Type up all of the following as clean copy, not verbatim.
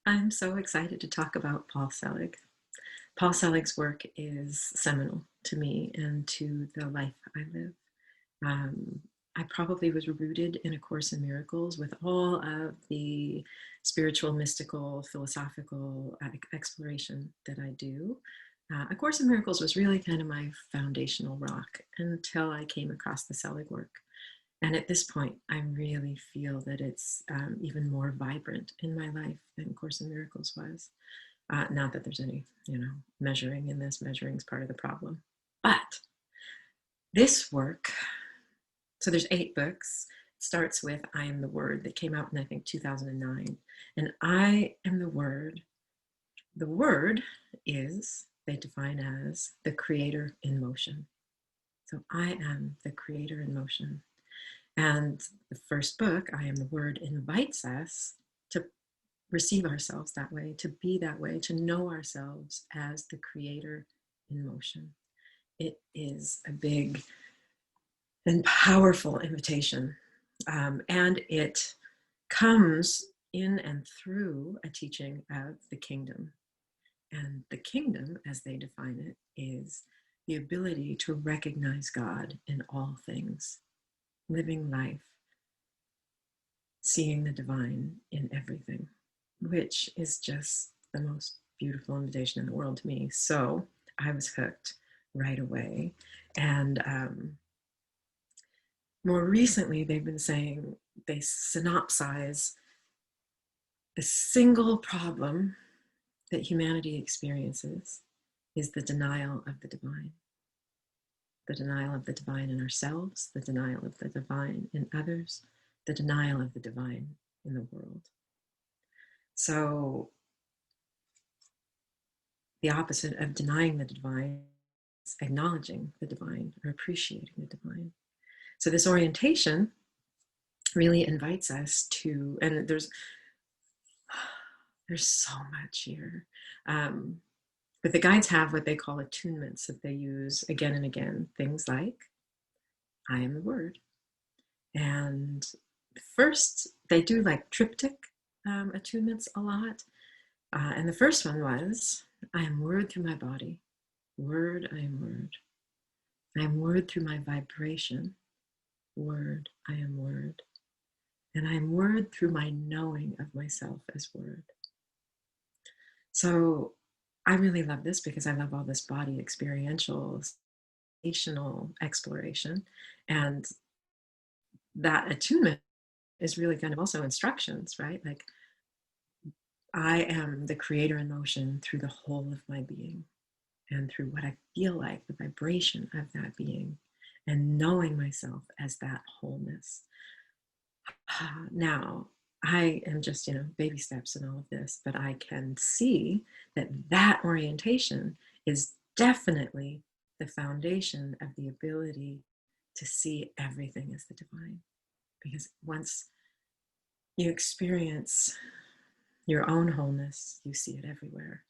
I'm so excited to talk about Paul Selig. Paul Selig's work is seminal to me and to the life I live. Um, I probably was rooted in A Course in Miracles with all of the spiritual, mystical, philosophical exploration that I do. A Course in Miracles was really kind of my foundational rock until I came across the Selig work. And at this point, I really feel that it's even more vibrant in my life than Course in Miracles was. Not that there's any, measuring in this. Measuring is part of the problem. But this work, so there's 8 books. It starts with I Am the Word that came out in, I think, 2009. And I am the Word. The Word is, they define as, the creator in motion. So I am the creator in motion. And the first book, I Am the Word, invites us to receive ourselves that way, to be that way, to know ourselves as the creator in motion. It is a big and powerful invitation. And it comes in and through a teaching of the kingdom. And the kingdom, as they define it, is the ability to recognize God in all things, living life, seeing the divine in everything, which is just the most beautiful invitation in the world to me. So I was hooked right away. And more recently, they've been saying, they synopsize the single problem that humanity experiences is the denial of the divine. The denial of the divine in ourselves, the denial of the divine in others, the denial of the divine in the world. So the opposite of denying the divine is acknowledging the divine or appreciating the divine. So this orientation really invites us to, and there's so much here. But the guides have what they call attunements that they use again and again. Things like, I am the Word. And first, they do like triptych attunements a lot. And the first one was, I am Word through my body. Word, I am Word. I am Word through my vibration. Word, I am Word. And I am Word through my knowing of myself as Word. So I really love this because I love all this body experiential, sensational exploration. And that attunement is really kind of also instructions, right? Like, I am the creator in motion through the whole of my being and through what I feel like, the vibration of that being, and knowing myself as that wholeness. Now, I am just, baby steps in all of this, but I can see that that orientation is definitely the foundation of the ability to see everything as the divine. Because once you experience your own wholeness, you see it everywhere.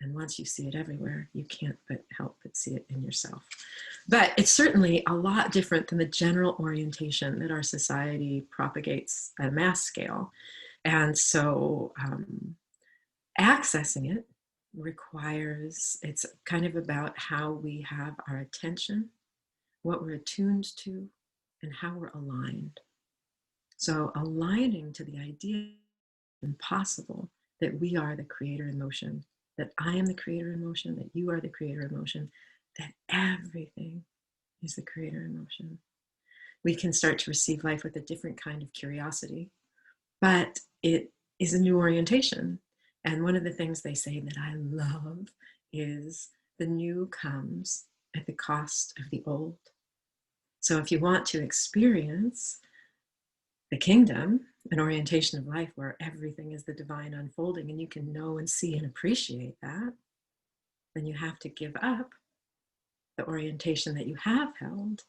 And once you see it everywhere, you can't but help but see it in yourself. But it's certainly a lot different than the general orientation that our society propagates at a mass scale. And so accessing it requires, it's kind of about how we have our attention, what we're attuned to, and how we're aligned. So aligning to the idea impossible that we are the creator in motion, that I am the creator in motion, that you are the creator in motion, that everything is the creator in motion. We can start to receive life with a different kind of curiosity, but it is a new orientation. And one of the things they say that I love is the new comes at the cost of the old. So if you want to experience the kingdom, an orientation of life where everything is the divine unfolding and you can know and see and appreciate that, then you have to give up the orientation that you have held,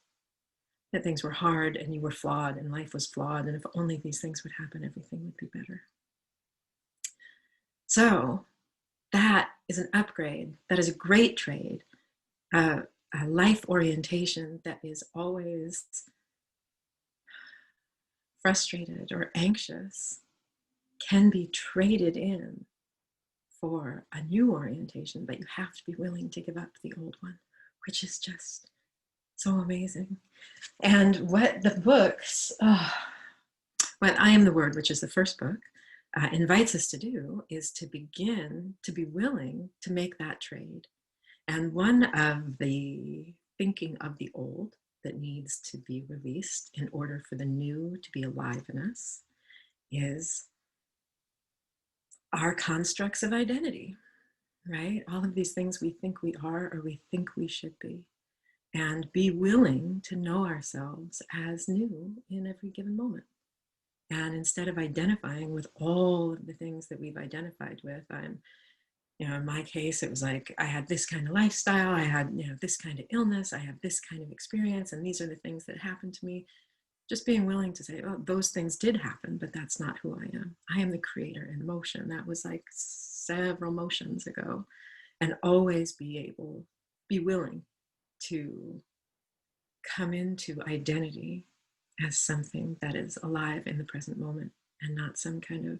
that things were hard and you were flawed and life was flawed, and if only these things would happen, everything would be better. So that is an upgrade. That is a great trade. A life orientation that is always frustrated or anxious can be traded in for a new orientation, but you have to be willing to give up the old one, which is just so amazing. And what the books, what I Am the Word, which is the first book, invites us to do is to begin to be willing to make that trade. And one of the thinking of the old that needs to be released in order for the new to be alive in us is our constructs of identity, right? All of these things we think we are or we think we should be. And be willing to know ourselves as new in every given moment. And instead of identifying with all of the things that we've identified with, in my case, it was like, I had this kind of lifestyle, I had, this kind of illness, I have this kind of experience, and these are the things that happened to me. Just being willing to say, oh, those things did happen, but that's not who I am. I am the creator in motion. That was like several motions ago. And always be willing to come into identity as something that is alive in the present moment and not some kind of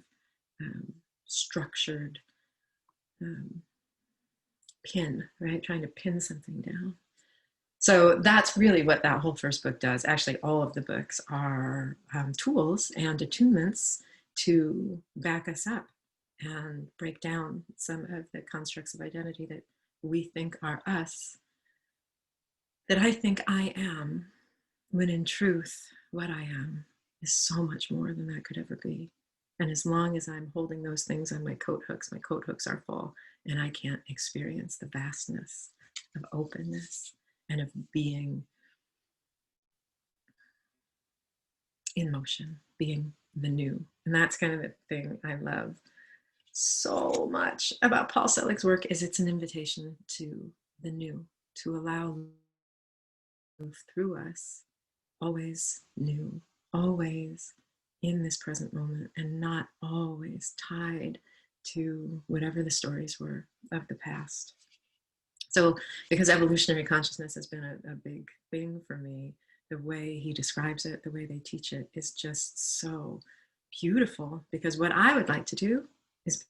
structured pin, right? Trying to pin something down. So that's really what that whole first book does. Actually, all of the books are tools and attunements to back us up and break down some of the constructs of identity that we think are us, that I think I am, when in truth, what I am is so much more than that could ever be. And as long as I'm holding those things on my coat hooks are full, and I can't experience the vastness of openness and of being in motion, being the new. And that's kind of the thing I love so much about Paul Selig's work, is it's an invitation to the new, to allow move through us, always new, always in this present moment, and not always tied to whatever the stories were of the past. So because evolutionary consciousness has been a big thing for me, the way he describes it, the way they teach it is just so beautiful, because what I would like to do is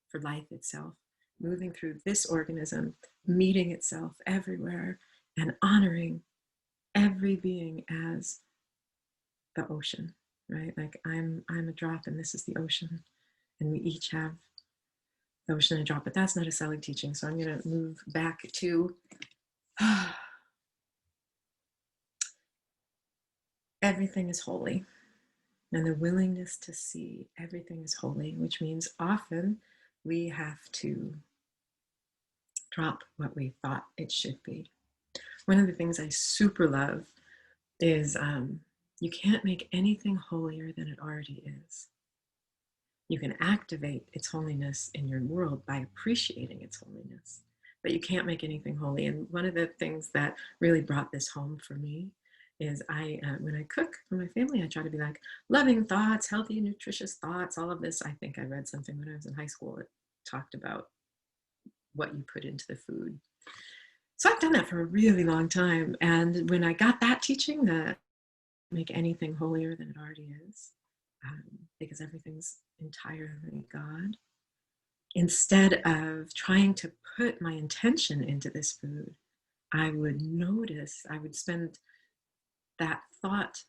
for life itself, moving through this organism, meeting itself everywhere, and honoring every being as the ocean, right? Like I'm a drop and this is the ocean, and we each have the ocean and a drop. But that's not a Selig teaching, so I'm going to move back to everything is holy, and the willingness to see everything is holy, which means often we have to drop what we thought it should be. One of the things I super love is you can't make anything holier than it already is. You can activate its holiness in your world by appreciating its holiness, but you can't make anything holy. And one of the things that really brought this home for me is when I cook for my family, I try to be like, loving thoughts, healthy, nutritious thoughts, all of this. I think I read something when I was in high school that talked about what you put into the food. So I've done that for a really long time. And when I got that teaching, that make anything holier than it already is, because everything's entirely God, instead of trying to put my intention into this food, I would spend that thought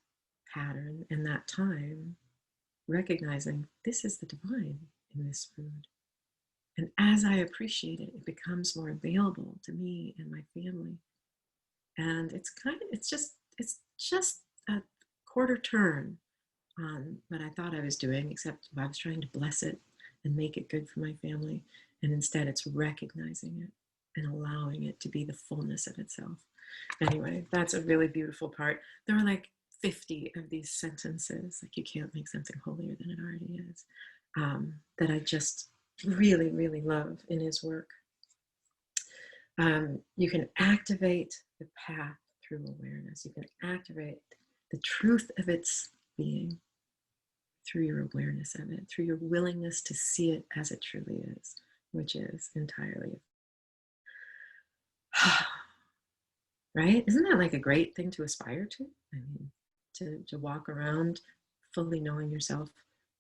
pattern and that time recognizing this is the divine in this food. And as I appreciate it, it becomes more available to me and my family. And it's just a quarter turn on what I thought I was doing, except I was trying to bless it and make it good for my family. And instead it's recognizing it and allowing it to be the fullness of itself. Anyway, that's a really beautiful part. There are like 50 of these sentences, like you can't make something holier than it already is, that I just really, really love in his work. You can activate the path through awareness. You can activate the truth of its being through your awareness of it, through your willingness to see it as it truly is, which is entirely. Right? Isn't that like a great thing to aspire to? I mean, to walk around fully knowing yourself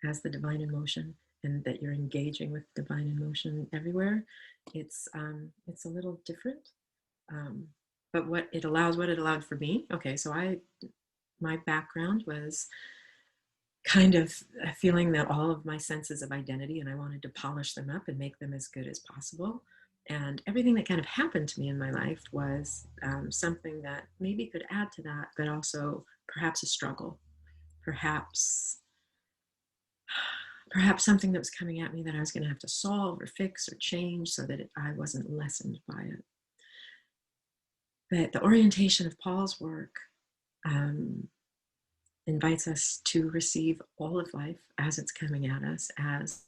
as the divine in motion and that you're engaging with divine emotion everywhere, it's a little different. But what it allowed for me, okay, so my background was kind of a feeling that all of my senses of identity, and I wanted to polish them up and make them as good as possible. And everything that kind of happened to me in my life was something that maybe could add to that, but also perhaps a struggle, perhaps something that was coming at me that I was going to have to solve or fix or change so that I wasn't lessened by it. But the orientation of Paul's work invites us to receive all of life as it's coming at us, as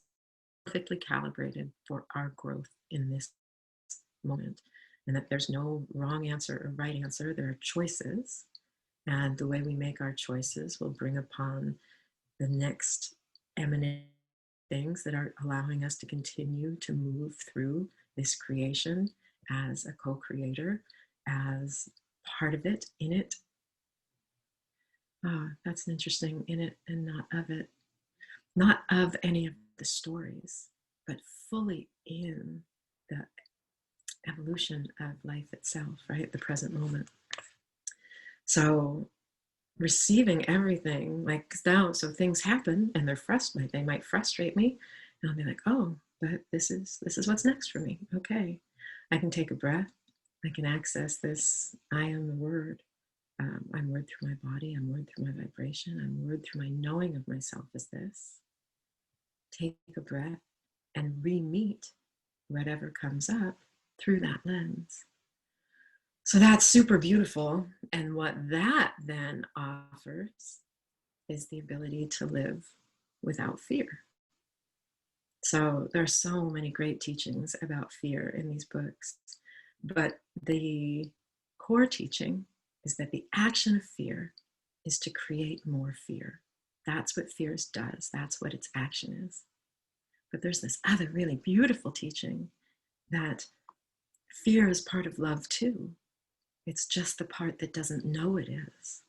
perfectly calibrated for our growth in this moment, and that there's no wrong answer or right answer. There are choices, and the way we make our choices will bring upon the next eminent things that are allowing us to continue to move through this creation as a co-creator, as part of it, in it. That's an interesting, in it and not of it. Not of any of the stories, but fully in the evolution of life itself, right? The present moment. So receiving everything, like now, so things happen and they might frustrate me, and I'll be like, oh, but this is what's next for me. Okay, I can take a breath. I can access this. I am the word. I'm word through my body. I'm word through my vibration. I'm word through my knowing of myself as this. Take a breath and re-meet whatever comes up through that lens. So that's super beautiful. And what that then offers is the ability to live without fear. So there are so many great teachings about fear in these books, but the core teaching is that the action of fear is to create more fear. That's what fear does. That's what its action is. But there's this other really beautiful teaching that fear is part of love too. It's just the part that doesn't know it is.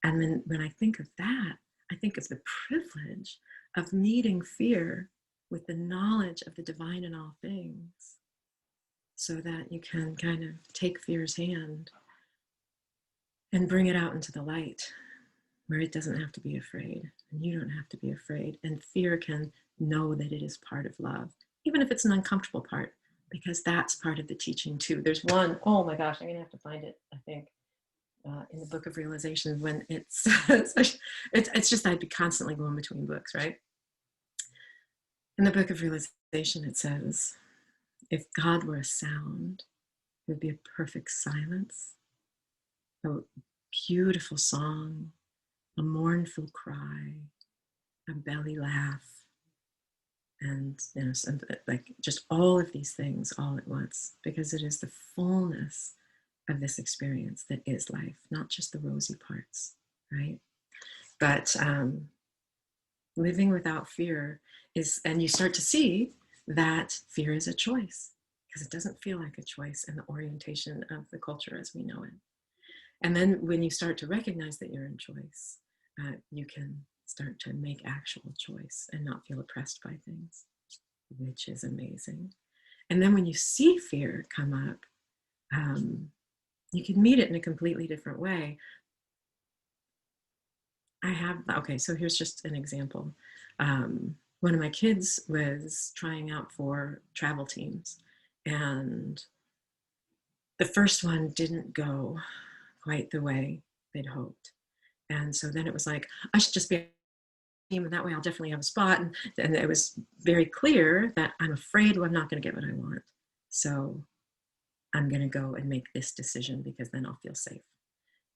And then when I think of that, I think of the privilege of meeting fear with the knowledge of the divine in all things, so that you can kind of take fear's hand and bring it out into the light where it doesn't have to be afraid, and you don't have to be afraid. And fear can know that it is part of love, even if it's an uncomfortable part, because that's part of the teaching too. There's one, oh my gosh, I'm gonna have to find it, I think, in the Book of Realization, when it's just I'd be constantly going between books, right? In the Book of Realization, it says, if God were a sound, it would be a perfect silence, a beautiful song, a mournful cry, a belly laugh, and like just all of these things all at once, because it is the fullness of this experience that is life, not just the rosy parts, right? But living without fear is, and you start to see that fear is a choice, because it doesn't feel like a choice in the orientation of the culture as we know it. And then when you start to recognize that you're in choice, you can start to make actual choice and not feel oppressed by things, which is amazing. And then when you see fear come up, you can meet it in a completely different way. Okay, so here's just an example. One of my kids was trying out for travel teams, and the first one didn't go quite the way they'd hoped. And so then it was like, I should just be a team, and that way I'll definitely have a spot. And it was very clear that I'm afraid I'm not going to get what I want. So I'm going to go and make this decision, because then I'll feel safe.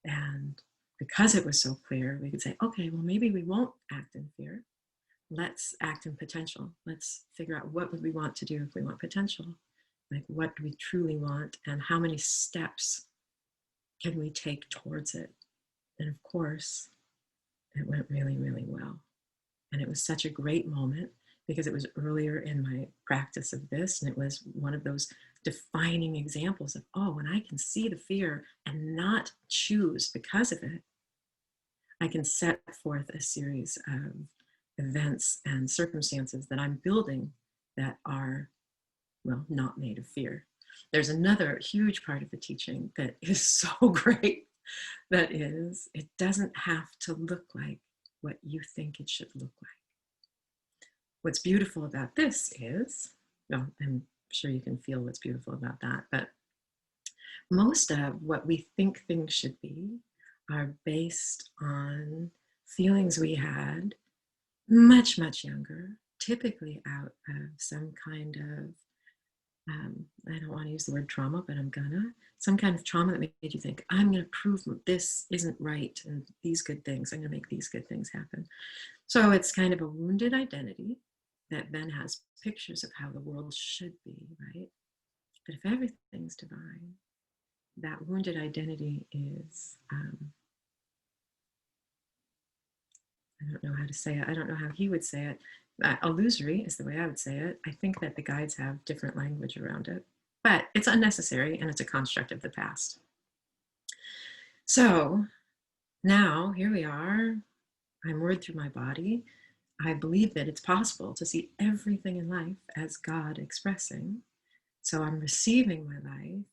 And because it was so clear, we could say, okay, well, maybe we won't act in fear. Let's act in potential. Let's figure out what would we want to do if we want potential. Like, what do we truly want, and how many steps can we take towards it? And of course, it went really, really well. And it was such a great moment, because it was earlier in my practice of this, and it was one of those defining examples of, oh, when I can see the fear and not choose because of it, I can set forth a series of events and circumstances that I'm building that are, well, not made of fear. There's another huge part of the teaching that is so great. That is, it doesn't have to look like what you think it should look like. What's beautiful about this is, well, I'm sure you can feel what's beautiful about that, but most of what we think things should be are based on feelings we had much, much younger, typically out of some kind of, I don't want to use the word trauma, but I'm gonna, some kind of trauma that made you think, I'm going to prove this isn't right and these good things, I'm going to make these good things happen. So it's kind of a wounded identity that then has pictures of how the world should be, right? But if everything's divine, that wounded identity is, I don't know how to say it. I don't know how he would say it. Illusory is the way I would say it. I think that the guides have different language around it, but it's unnecessary and it's a construct of the past. So now here we are. I'm word through my body. I believe that it's possible to see everything in life as God expressing. So I'm receiving my life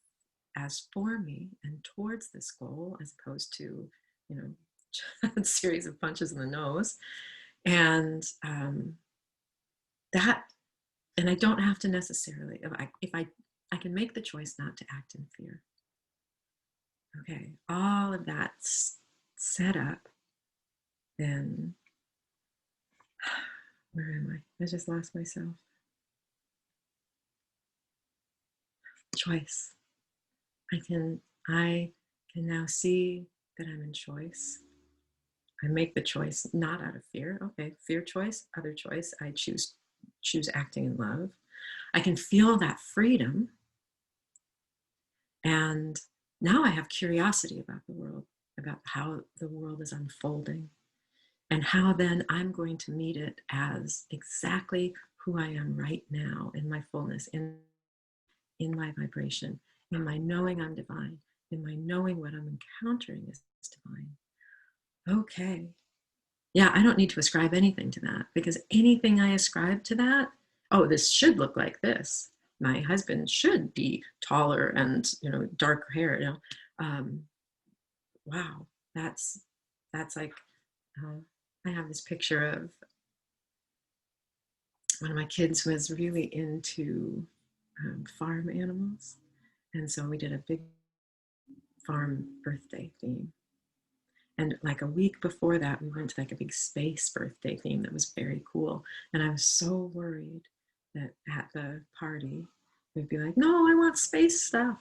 as for me and towards this goal, as opposed to, you know, a series of punches in the nose. And that, and I don't have to necessarily, if I can make the choice not to act in fear. Okay, all of that's set up, then where am I? I just lost myself. Choice. I can now see that I'm in choice. I make the choice not out of fear. Okay, fear choice, other choice. I choose acting in love. I can feel that freedom. And now I have curiosity about the world, about how the world is unfolding, and how then I'm going to meet it as exactly who I am right now, in my fullness, in my vibration, in my knowing I'm divine, in my knowing what I'm encountering is divine. Okay. Yeah, I don't need to ascribe anything to that, because anything I ascribe to that, oh, this should look like this. My husband should be taller and, you know, darker hair. You know, wow, that's like, I have this picture of one of my kids was really into farm animals, and so we did a big farm birthday theme. And like a week before that, we went to like a big space birthday theme that was very cool. And I was so worried that at the party, we'd be like, no, I want space stuff.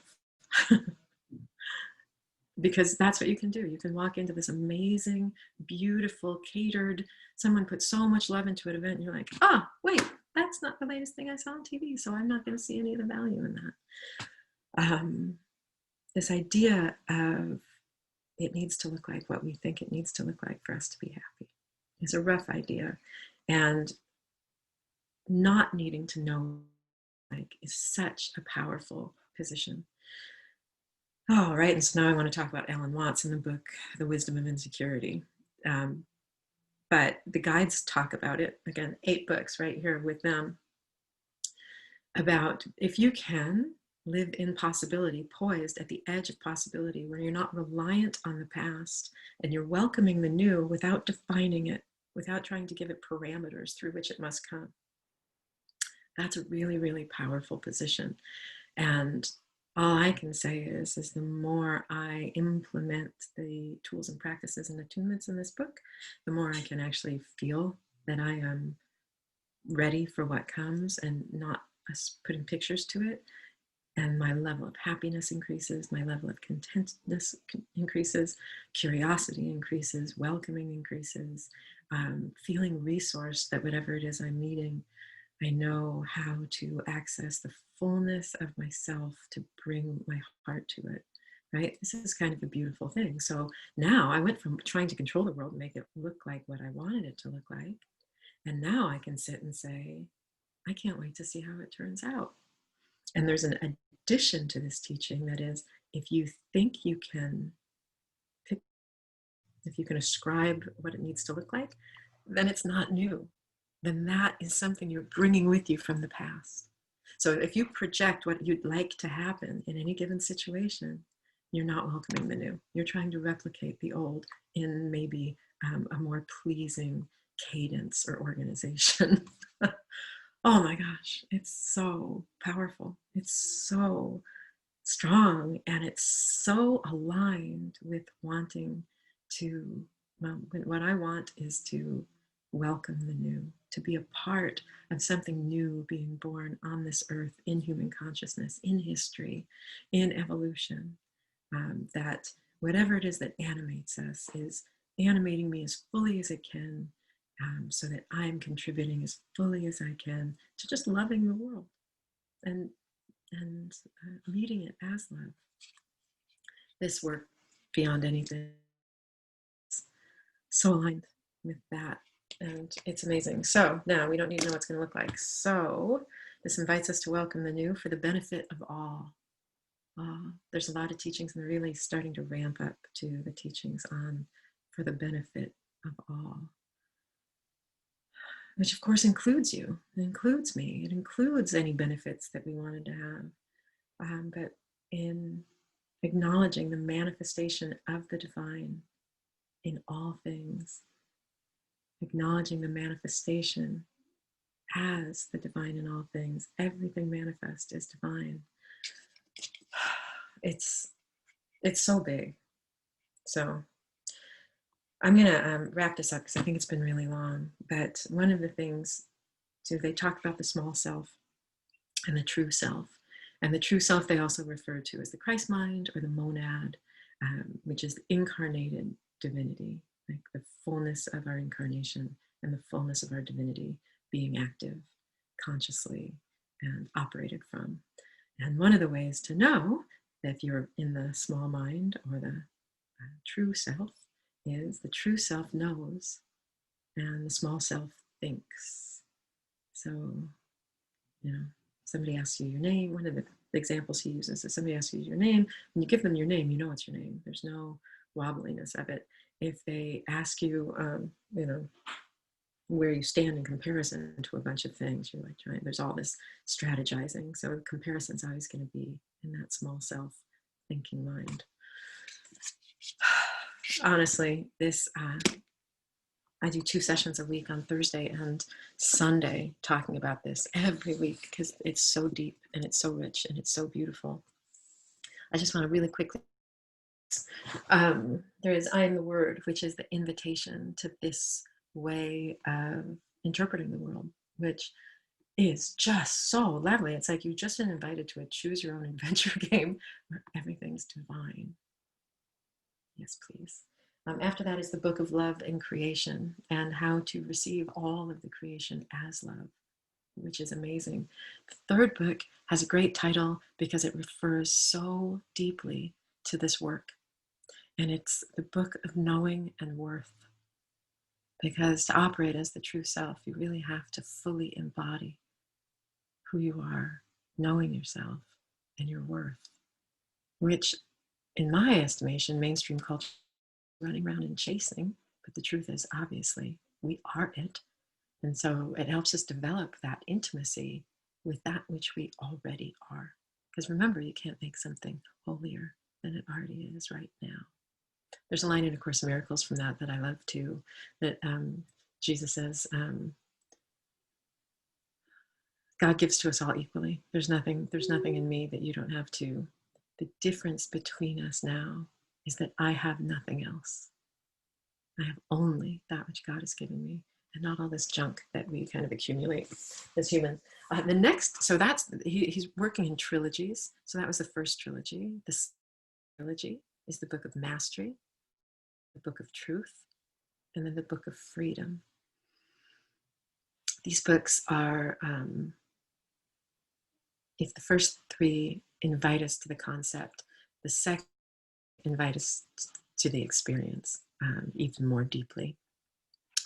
Because that's what you can do. You can walk into this amazing, beautiful, catered, someone put so much love into an event, and you're like, oh, wait, that's not the latest thing I saw on TV, so I'm not going to see any of the value in that. This idea of it needs to look like what we think it needs to look like for us to be happy is a rough idea. And not needing to know like is such a powerful position. Oh, right. And so now I want to talk about Alan Watts in the book, The Wisdom of Insecurity. But the guides talk about it, again, 8 books right here with them, about if you can live in possibility, poised at the edge of possibility, where you're not reliant on the past and you're welcoming the new without defining it, without trying to give it parameters through which it must come. That's a really, really powerful position. And all I can say is the more I implement the tools and practices and attunements in this book, the more I can actually feel that I am ready for what comes and not us putting pictures to it. And my level of happiness increases, my level of contentness increases, curiosity increases, welcoming increases, feeling resourced that whatever it is I'm meeting, I know how to access the fullness of myself to bring my heart to it, right? This is kind of a beautiful thing. So now I went from trying to control the world and make it look like what I wanted it to look like. And now I can sit and say, I can't wait to see how it turns out. And there's an addition to this teaching that is, if you think you can pick, if you can ascribe what it needs to look like, then it's not new. Then that is something you're bringing with you from the past. So if you project what you'd like to happen in any given situation, you're not welcoming the new. You're trying to replicate the old in maybe a more pleasing cadence or organization. Oh my gosh, it's so powerful. It's so strong, and it's so aligned with wanting to, well, what I want is to welcome the new, to be a part of something new being born on this earth, in human consciousness, in history, in evolution. That whatever it is that animates us is animating me as fully as it can, so that I'm contributing as fully as I can to just loving the world and meeting it as love. This work, beyond anything, is so aligned with that, and it's amazing. So now we don't need to know what it's going to look like. So this invites us to welcome the new for the benefit of all. There's a lot of teachings, and they're really starting to ramp up to the teachings on for the benefit of all, which of course includes you. It includes me. It includes any benefits that we wanted to have. But in acknowledging the manifestation of the divine in all things, acknowledging the manifestation as the divine in all things, everything manifest is divine. It's so big. So I'm going to wrap this up because I think it's been really long. But one of the things, so they talk about the small self and the true self. And the true self they also refer to as the Christ mind or the monad, which is the incarnated divinity, like the fullness of our incarnation and the fullness of our divinity being active consciously and operated from. And one of the ways to know if you're in the small mind or the true self is the true self knows and the small self thinks. So, you know, somebody asks you your name. One of the examples he uses is somebody asks you your name. When you give them your name, you know it's your name. There's no wobbliness of it. If they ask you, you know, where you stand in comparison to a bunch of things, you're like trying, there's all this strategizing. So comparison's always going to be in that small self thinking mind. Honestly, this, I do 2 sessions a week on Thursday and Sunday talking about this every week because it's so deep and it's so rich and it's so beautiful. I just want to really quickly, there is I am the word, which is the invitation to this way of interpreting the world, which is just so lovely. It's like you've just been invited to a choose your own adventure game where everything's divine. Yes, please. After that is the book of love and creation and how to receive all of the creation as love, which is amazing. The third book has a great title because it refers so deeply to this work. And it's the book of knowing and worth. Because to operate as the true self, you really have to fully embody who you are, knowing yourself and your worth, which in my estimation, mainstream culture running around and chasing, but the truth is obviously we are it. And so it helps us develop that intimacy with that which we already are. Because remember, you can't make something holier than it already is right now. There's a line in A Course in Miracles from that I love too, that Jesus says, God gives to us all equally. There's nothing in me that you don't have too. The difference between us now is that I have nothing else. I have only that which God has given me, and not all this junk that we kind of accumulate as humans. The next, so that's, he's working in trilogies. So that was the first trilogy. The trilogy is the book of mastery, the book of truth, and then the book of freedom. These books are, if the first 3 invite us to the concept, the second invite us to the experience even more deeply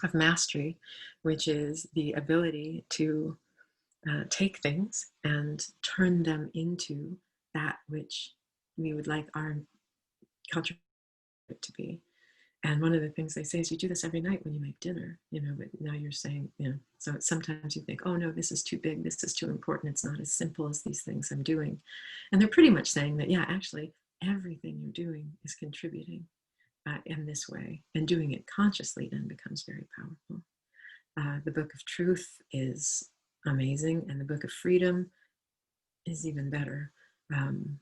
of mastery, which is the ability to take things and turn them into that which we would like our contribution to be. And one of the things they say is you do this every night when you make dinner, but now you're saying, so sometimes you think, oh no, this is too big, this is too important, it's not as simple as these things I'm doing. And they're pretty much saying that, yeah, actually, everything you're doing is contributing in this way, and doing it consciously then becomes very powerful. The Book of Truth is amazing, and the Book of Freedom is even better. And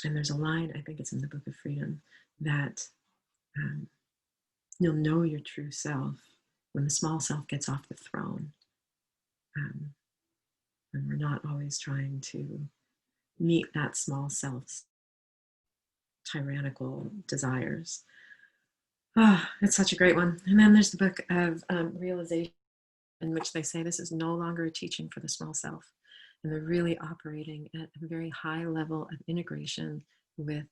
there's a line, I think it's in the Book of Freedom, that you'll know your true self when the small self gets off the throne. And we're not always trying to meet that small self's tyrannical desires. It's such a great one. And then there's the Book of Realization, in which they say this is no longer a teaching for the small self. And they're really operating at a very high level of integration with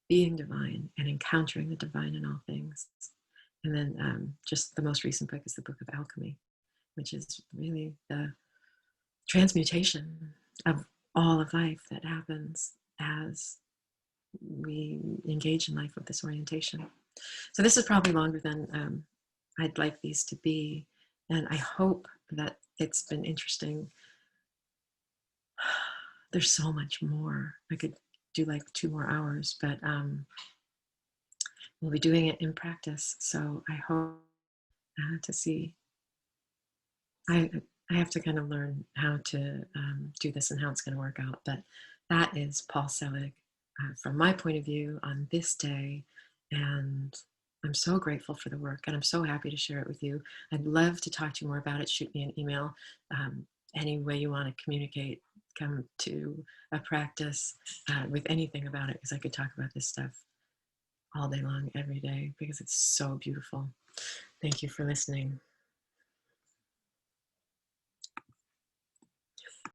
being divine and encountering the divine in all things. And then just the most recent book is the Book of Alchemy, which is really the transmutation of all of life that happens as we engage in life with this orientation. So this is probably longer than I'd like these to be. And I hope that it's been interesting. There's so much more. I could do like 2 more hours, but we'll be doing it in practice. So I hope to see. I have to kind of learn how to do this and how it's going to work out. But that is Paul Selig from my point of view on this day. And I'm so grateful for the work, and I'm so happy to share it with you. I'd love to talk to you more about it. Shoot me an email. Any way you want to communicate, come to a practice with anything about it, because I could talk about this stuff all day long, every day, because it's so beautiful. Thank you for listening.